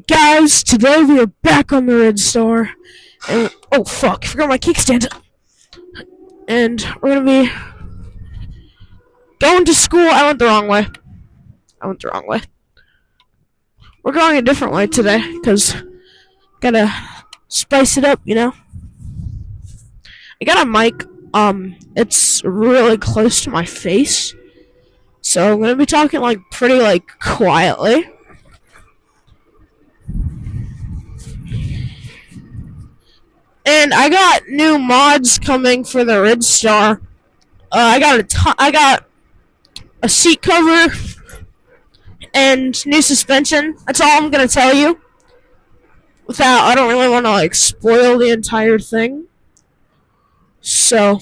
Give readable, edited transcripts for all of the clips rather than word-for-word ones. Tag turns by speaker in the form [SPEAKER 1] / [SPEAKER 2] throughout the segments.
[SPEAKER 1] Guys, today we are back on the Red Star, and oh fuck, I forgot my kickstand. And we're gonna be going to school. I went the wrong way. We're going a different way today, because gotta spice it up, you know? I got a mic, it's really close to my face, so I'm gonna be talking, pretty, quietly. And I got new mods coming for the Red Star. I got a seat cover and new suspension. That's all I'm gonna tell you. I don't really want to spoil the entire thing. So,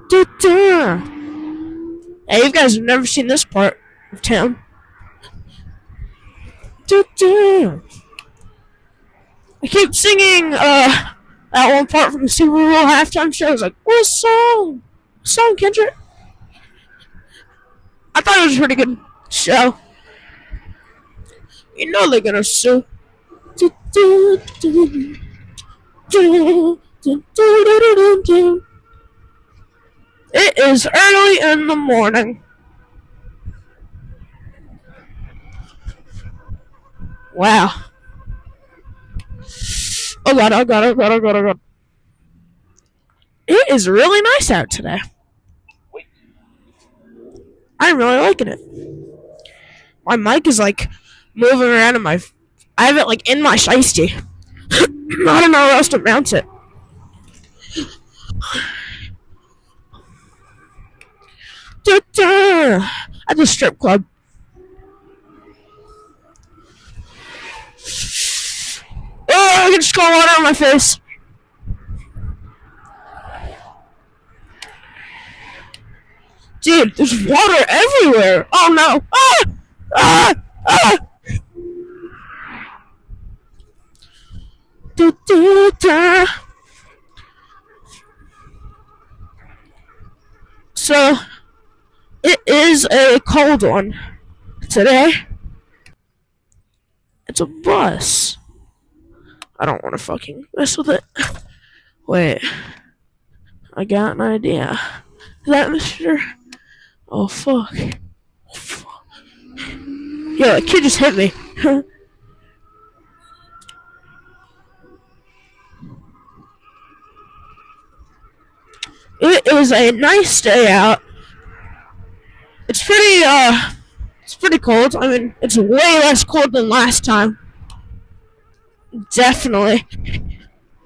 [SPEAKER 1] hey, you guys have never seen this part of town. I keep singing that one part from the Super Bowl halftime show. I was like, what song? What song, Kendrick? I thought it was a pretty good show. You know they're gonna sue. It is early in the morning. Wow. Oh god. It is really nice out today. I'm really liking it. My mic is moving around in I have it in my shiesty. I don't know where else to mount it. At the strip club. Oh, I can just call water on my face. Dude, there's water everywhere. Oh no. Ah! So, it is a cold one today. It's a bus. I don't want to fucking mess with it. Wait. I got an idea. Is that Mr. Oh, fuck. Yeah, that kid just hit me. It is a nice day out. It's pretty cold. I mean, it's way less cold than last time. Definitely.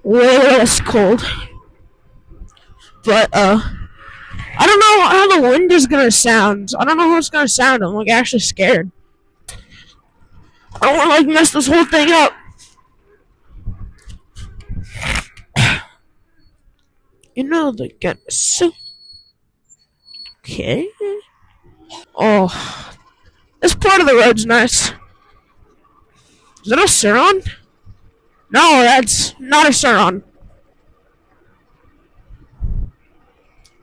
[SPEAKER 1] Way less cold. But, I don't know how the wind is gonna sound. I don't know how it's gonna sound. I'm, actually scared. I don't wanna, mess this whole thing up. You know, they get so... Okay. Oh. This part of the road's nice. Is that a Suron? No, that's not a Suron.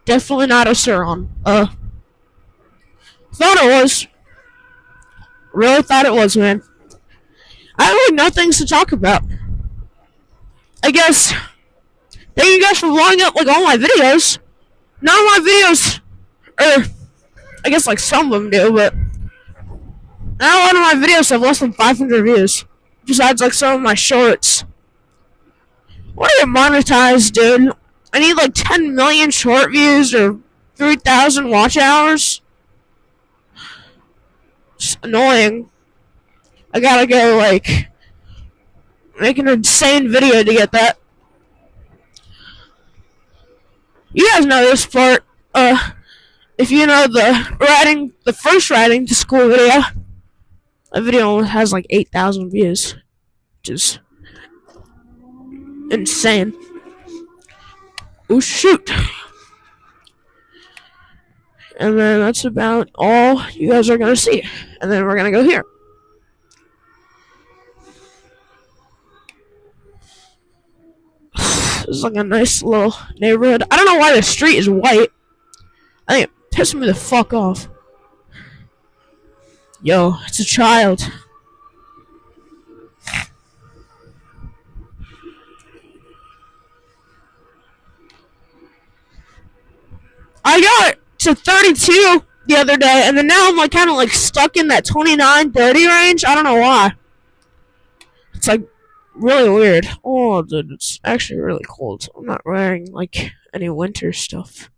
[SPEAKER 1] Definitely not a Suron. Thought it was. Really thought it was, man. I have no things to talk about. I guess. Thank you guys for blowing up all my videos. None of my videos, I guess some of them do, but not a lot of my videos have less than 500 views. Besides some of my shorts. What are you monetized, dude? I need 10 million short views or 3,000 watch hours. It's annoying. I gotta go make an insane video to get that. You guys know this part. If you know the first riding to school video, that video has 8,000 views, which is insane. Oh shoot! And then that's about all you guys are gonna see. And then we're gonna go here. This is a nice little neighborhood. I don't know why the street is white. I think it pissed me the fuck off. Yo, it's a child. I got to 32 the other day, and then now I'm like kind of like stuck in that 29, 30 range. I don't know why. It's like really weird. Oh, dude, it's actually really cold. I'm not wearing like any winter stuff.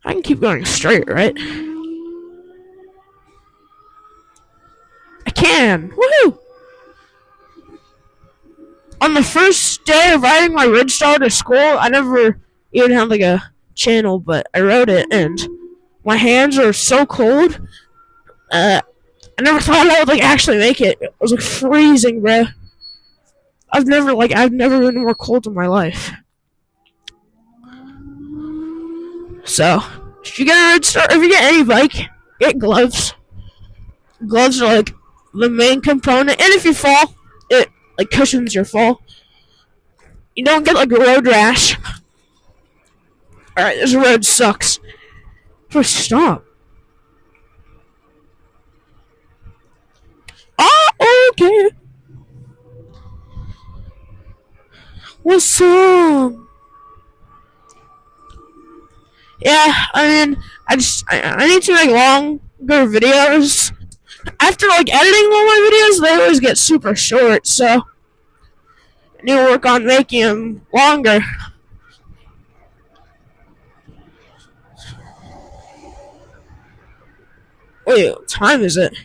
[SPEAKER 1] I can keep going straight, right? I can. Woohoo! On the first day of riding my Ridgestar to school, I never even had like a channel, but I rode it, and my hands are so cold. I never thought I would like actually make it. It was like freezing, bro. I've never been more cold in my life. So, if you get a Ridgestar, if you get any bike, get gloves. Gloves are like the main component, and if you fall, it like cushions your fall. You don't get like a road rash. Alright, this road sucks. First stop. Oh, okay. What's up? Yeah, I mean, I need to make longer videos. After like editing all my videos, they always get super short, so I need to work on making them longer. Wait, what time is it?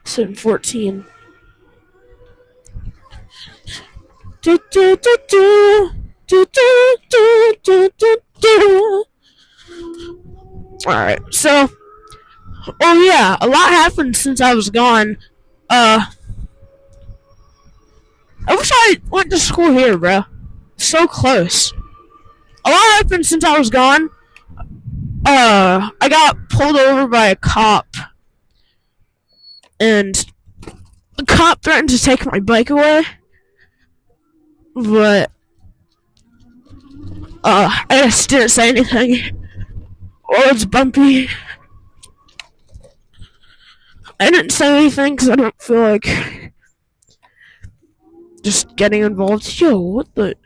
[SPEAKER 1] 7:14. Do do do do do do do do do do. All right, so oh yeah, a lot happened since I was gone. I wish I went to school here, bro. So close. A lot happened since I was gone. I got pulled over by a cop, and the cop threatened to take my bike away, but I just didn't say anything. Oh, it's bumpy. I didn't say anything because I don't feel like just getting involved. Yo, what the?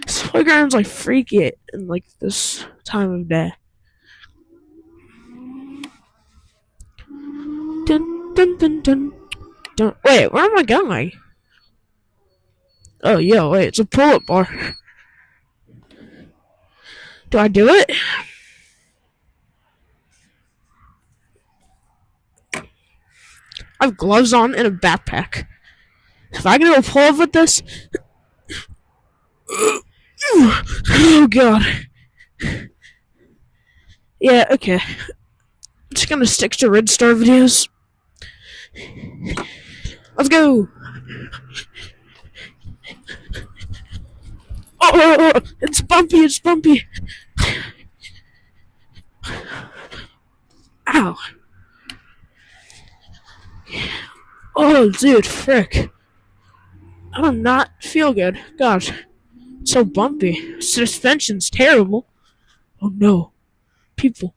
[SPEAKER 1] This playground's like freaky in like this time of day. Dun dun dun dun dun. Wait, where am I going? Oh, yo, wait, it's a pull-up bar. Do I do it? I have gloves on and a backpack. If I can do a pull-up with this, oh god. Yeah, okay. I'm just gonna stick to Ridgestar videos. Let's go! Oh, it's bumpy, it's bumpy. Ow. Oh, dude, frick. I do not feel good. Gosh, it's so bumpy. Suspension's terrible. Oh no. People.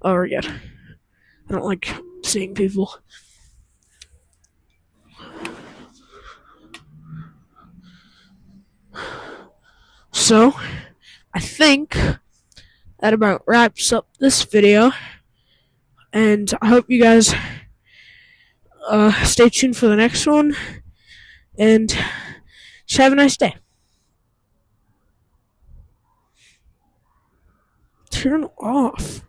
[SPEAKER 1] Oh, yeah. I don't like seeing people. So, I think that about wraps up this video. And I hope you guys stay tuned for the next one. And just have a nice day. Turn off.